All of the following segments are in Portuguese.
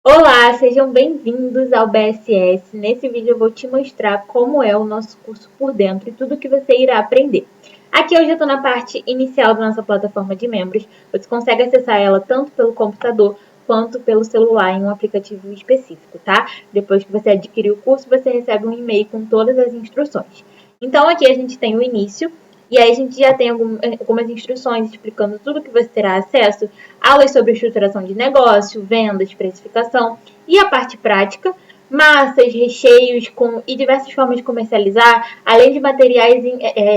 Olá, sejam bem-vindos ao BSS. Nesse vídeo eu vou te mostrar como é o nosso curso por dentro e tudo que você irá aprender. Aqui eu já estou na parte inicial da nossa plataforma de membros. Você consegue acessar ela tanto pelo computador quanto pelo celular em um aplicativo específico, tá? Depois que você adquirir o curso, você recebe um e-mail com todas as instruções. Então aqui a gente tem o início. E aí a gente já tem algumas instruções explicando tudo que você terá acesso, aulas sobre estruturação de negócio, vendas, precificação e a parte prática, massas, recheios e diversas formas de comercializar, além de materiais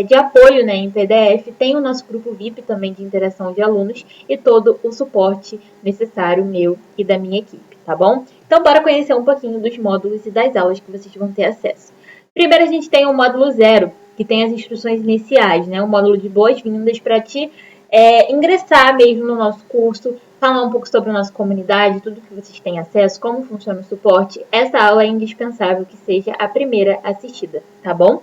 de apoio, né, em PDF. Tem o nosso grupo VIP também de interação de alunos e todo o suporte necessário meu e da minha equipe, tá bom? Então bora conhecer um pouquinho dos módulos e das aulas que vocês vão ter acesso. Primeiro a gente tem o módulo 0, que tem as instruções iniciais, né? O módulo de boas-vindas para ti ingressar mesmo no nosso curso, falar um pouco sobre a nossa comunidade, tudo que vocês têm acesso, como funciona o suporte. Essa aula é indispensável que seja a primeira assistida, tá bom?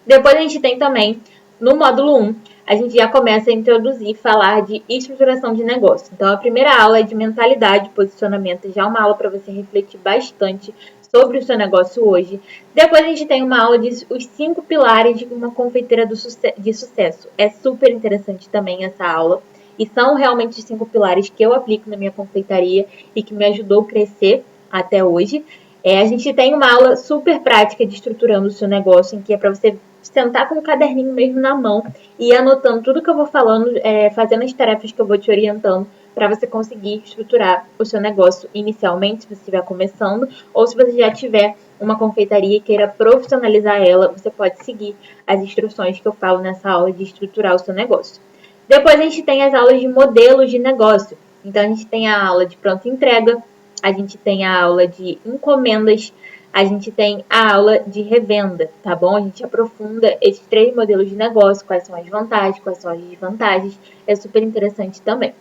Depois a gente tem também, no módulo 1, a gente já começa a introduzir e falar de estruturação de negócio. Então, a primeira aula é de mentalidade e posicionamento, já uma aula para você refletir bastante sobre o seu negócio hoje. Depois a gente tem uma aula de os 5 pilares de uma confeiteira de sucesso. É super interessante também essa aula. E são realmente os 5 pilares que eu aplico na minha confeitaria e que me ajudou a crescer até hoje. A gente tem uma aula super prática de estruturando o seu negócio, em que é para você sentar com um caderninho mesmo na mão e ir anotando tudo que eu vou falando, fazendo as tarefas que eu vou te orientando, para você conseguir estruturar o seu negócio inicialmente, se você estiver começando, ou se você já tiver uma confeitaria e queira profissionalizar ela, você pode seguir as instruções que eu falo nessa aula de estruturar o seu negócio. Depois a gente tem as aulas de modelos de negócio. Então a gente tem a aula de pronta entrega, a gente tem a aula de encomendas, a gente tem a aula de revenda, tá bom? A gente aprofunda esses 3 modelos de negócio, quais são as vantagens, quais são as desvantagens, é super interessante também.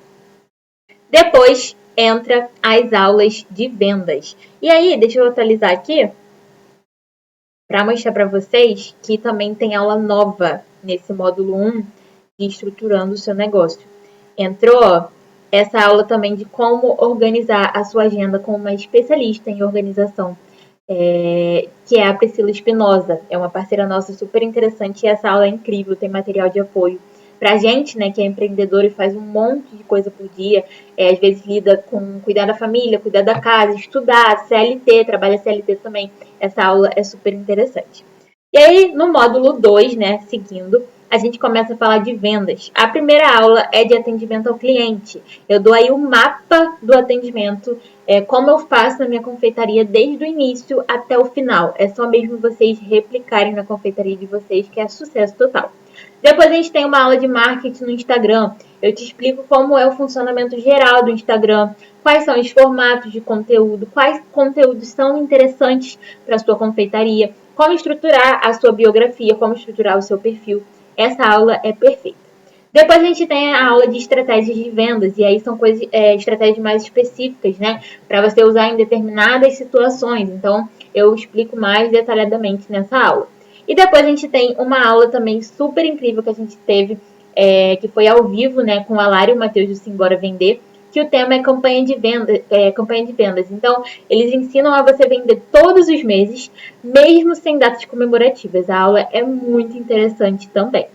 Depois entra as aulas de vendas. E aí, deixa eu atualizar aqui para mostrar para vocês que também tem aula nova nesse módulo 1 de estruturando o seu negócio. Entrou essa aula também de como organizar a sua agenda com uma especialista em organização, que é a Priscila Espinosa. É uma parceira nossa super interessante e essa aula é incrível, tem material de apoio. Pra gente, né, que é empreendedor e faz um monte de coisa por dia, às vezes lida com cuidar da família, cuidar da casa, estudar, CLT, trabalha CLT também. Essa aula é super interessante. E aí, no módulo 2, né, seguindo, a gente começa a falar de vendas. A primeira aula é de atendimento ao cliente. Eu dou aí o mapa do atendimento, como eu faço na minha confeitaria desde o início até o final. É só mesmo vocês replicarem na confeitaria de vocês, que é sucesso total. Depois a gente tem uma aula de marketing no Instagram. Eu te explico como é o funcionamento geral do Instagram, quais são os formatos de conteúdo, quais conteúdos são interessantes para a sua confeitaria, como estruturar a sua biografia, como estruturar o seu perfil. Essa aula é perfeita. Depois a gente tem a aula de estratégias de vendas, e aí são estratégias mais específicas, né? Para você usar em determinadas situações. Então, eu explico mais detalhadamente nessa aula. E depois a gente tem uma aula também super incrível que a gente teve, que foi ao vivo, né, com a Lara e o Matheus do Simbora Vender, que o tema é campanha de vendas. Então, eles ensinam a você vender todos os meses, mesmo sem datas comemorativas. A aula é muito interessante também.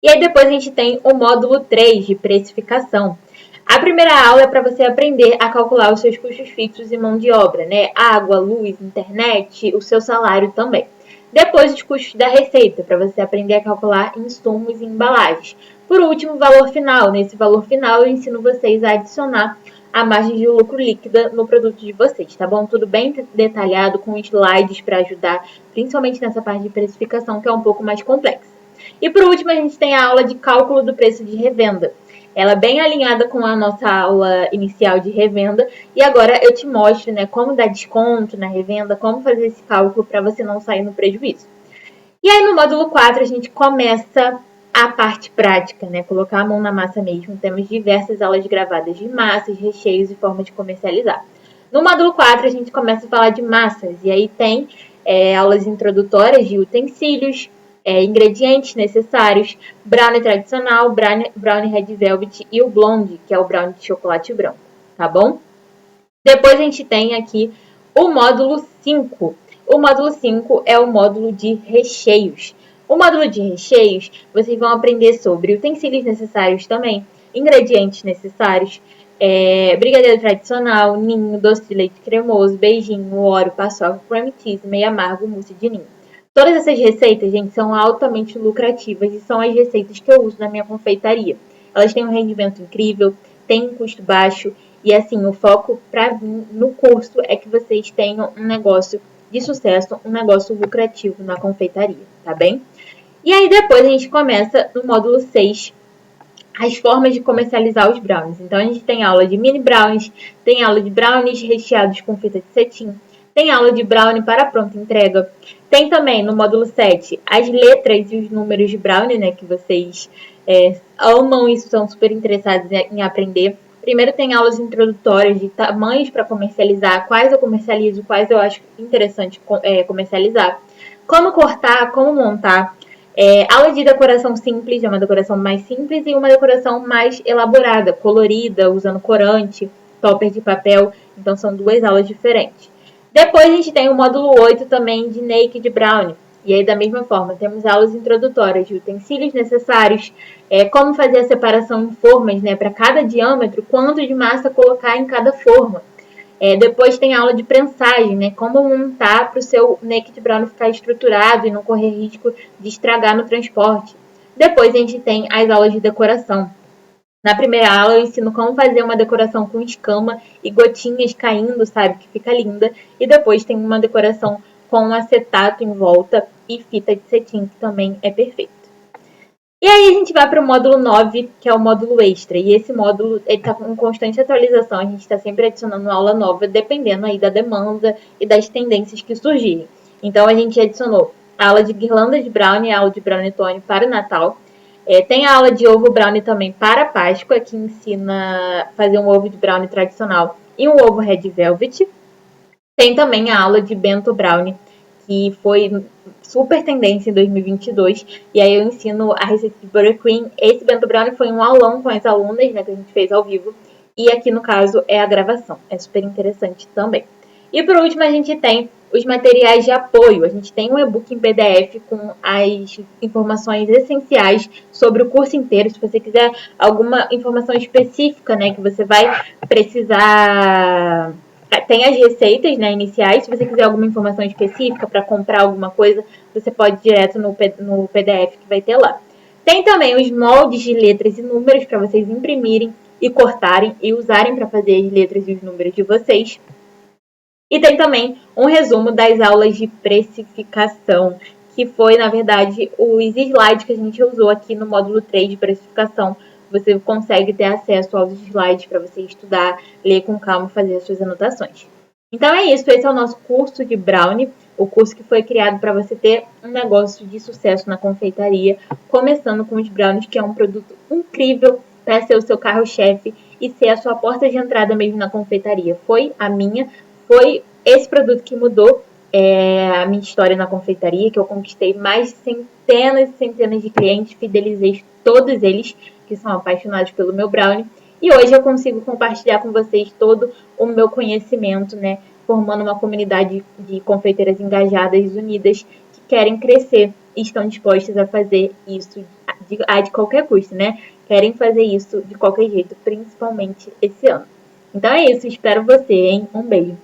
E aí depois a gente tem o módulo 3 de precificação. A primeira aula é para você aprender a calcular os seus custos fixos e mão de obra, né? Água, luz, internet, o seu salário também. Depois, os custos da receita, para você aprender a calcular insumos e embalagens. Por último, o valor final. Nesse valor final, eu ensino vocês a adicionar a margem de lucro líquida no produto de vocês, tá bom? Tudo bem detalhado, com slides para ajudar, principalmente nessa parte de precificação, que é um pouco mais complexa. E por último, a gente tem a aula de cálculo do preço de revenda. Ela é bem alinhada com a nossa aula inicial de revenda. E agora eu te mostro, né, como dar desconto na revenda, como fazer esse cálculo para você não sair no prejuízo. E aí no módulo 4 a gente começa a parte prática, né? Colocar a mão na massa mesmo. Temos diversas aulas gravadas de massas, recheios e formas de comercializar. No módulo 4 a gente começa a falar de massas. E aí tem aulas introdutórias de utensílios, ingredientes necessários, brownie tradicional, brownie red velvet e o blonde, que é o brownie de chocolate branco, tá bom? Depois a gente tem aqui o módulo 5. O módulo 5 é o módulo de recheios. O módulo de recheios, vocês vão aprender sobre utensílios necessários também, ingredientes necessários, brigadeiro tradicional, ninho, doce de leite cremoso, beijinho, óleo, paçoca, cream cheese, meio amargo, mousse de ninho. Todas essas receitas, gente, são altamente lucrativas e são as receitas que eu uso na minha confeitaria. Elas têm um rendimento incrível, têm um custo baixo e, assim, o foco para mim no curso é que vocês tenham um negócio de sucesso, um negócio lucrativo na confeitaria, tá bem? E aí depois a gente começa no módulo 6, as formas de comercializar os brownies. Então a gente tem aula de mini brownies, tem aula de brownies recheados com fita de cetim, tem aula de brownie para pronta entrega. Tem também no módulo 7 as letras e os números de brownie, né, que vocês amam e são super interessados em aprender. Primeiro tem aulas introdutórias de tamanhos para comercializar, quais eu comercializo, quais eu acho interessante comercializar. Como cortar, como montar. Aula de decoração simples, é uma decoração mais simples, e uma decoração mais elaborada, colorida, usando corante, topper de papel. Então são duas aulas diferentes. Depois a gente tem o módulo 8 também de Naked Brownie. E aí, da mesma forma, temos aulas introdutórias de utensílios necessários, como fazer a separação em formas, né, para cada diâmetro, quanto de massa colocar em cada forma. Depois tem aula de prensagem, né, como montar para o seu naked brownie ficar estruturado e não correr risco de estragar no transporte. Depois a gente tem as aulas de decoração. Na primeira aula eu ensino como fazer uma decoração com escama e gotinhas caindo, sabe, que fica linda. E depois tem uma decoração com acetato em volta e fita de cetim, que também é perfeito. E aí a gente vai para o módulo 9, que é o módulo extra. E esse módulo está com constante atualização. A gente está sempre adicionando aula nova, dependendo aí da demanda e das tendências que surgirem. Então a gente adicionou a aula de guirlanda de brownie, a aula de brownietone para o Natal. Tem a aula de ovo brownie também para a Páscoa, que ensina a fazer um ovo de brownie tradicional e um ovo red velvet. Tem também a aula de bento brownie, que foi super tendência em 2022. E aí eu ensino a receita de buttercream. Esse bento brownie foi um aulão com as alunas, né, que a gente fez ao vivo. E aqui, no caso, é a gravação. É super interessante também. E por último, a gente tem os materiais de apoio. A gente tem um e-book em PDF com as informações essenciais sobre o curso inteiro. Se você quiser alguma informação específica, né, que você vai precisar... Tem as receitas, né, iniciais. Se você quiser alguma informação específica para comprar alguma coisa, você pode ir direto no PDF que vai ter lá. Tem também os moldes de letras e números para vocês imprimirem e cortarem e usarem para fazer as letras e os números de vocês. E tem também um resumo das aulas de precificação, que foi, na verdade, os slides que a gente usou aqui no módulo 3 de precificação. Você consegue ter acesso aos slides para você estudar, ler com calma e fazer as suas anotações. Então é isso, esse é o nosso curso de Brownie, o curso que foi criado para você ter um negócio de sucesso na confeitaria, começando com os brownies, que é um produto incrível para ser o seu carro-chefe e ser a sua porta de entrada mesmo na confeitaria. Foi a minha, foi esse produto que mudou a minha história na confeitaria, que eu conquistei mais de centenas e centenas de clientes, fidelizei todos eles que são apaixonados pelo meu brownie. E hoje eu consigo compartilhar com vocês todo o meu conhecimento, né? Formando uma comunidade de confeiteiras engajadas, unidas, que querem crescer e estão dispostas a fazer isso de qualquer custo, né? Querem fazer isso de qualquer jeito, principalmente esse ano. Então é isso, espero você, hein? Um beijo!